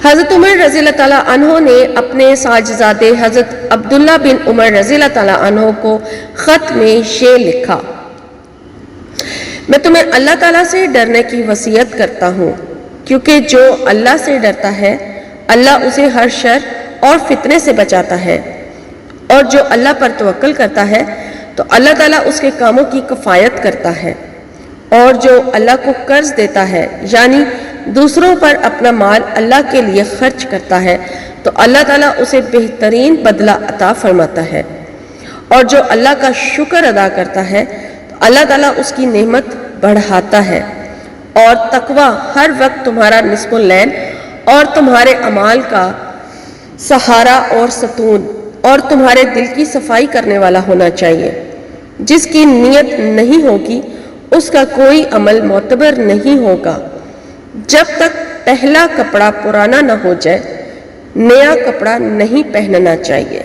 حضرت عمر رضی اللہ تعالیٰ عنہ نے اپنے ساجزادے حضرت عبداللہ بن عمر رضی اللہ تعالیٰ عنہ کو خط میں یہ لکھا: میں تمہیں اللہ تعالیٰ سے ڈرنے کی وصیت کرتا ہوں، کیونکہ جو اللہ سے ڈرتا ہے اللہ اسے ہر شر اور فتنے سے بچاتا ہے، اور جو اللہ پر توکل کرتا ہے تو اللہ تعالیٰ اس کے کاموں کی کفایت کرتا ہے، اور جو اللہ کو قرض دیتا ہے یعنی دوسروں پر اپنا مال اللہ کے لیے خرچ کرتا ہے تو اللہ تعالیٰ اسے بہترین بدلہ عطا فرماتا ہے، اور جو اللہ کا شکر ادا کرتا ہے تو اللہ تعالیٰ اس کی نعمت بڑھاتا ہے، اور تقوی ہر وقت تمہارا نصف اللیل اور تمہارے اعمال کا سہارا اور ستون اور تمہارے دل کی صفائی کرنے والا ہونا چاہیے۔ جس کی نیت نہیں ہوگی اس کا کوئی عمل معتبر نہیں ہوگا۔ جب تک پہلا کپڑا پرانا نہ ہو جائے نیا کپڑا نہیں پہننا چاہیے۔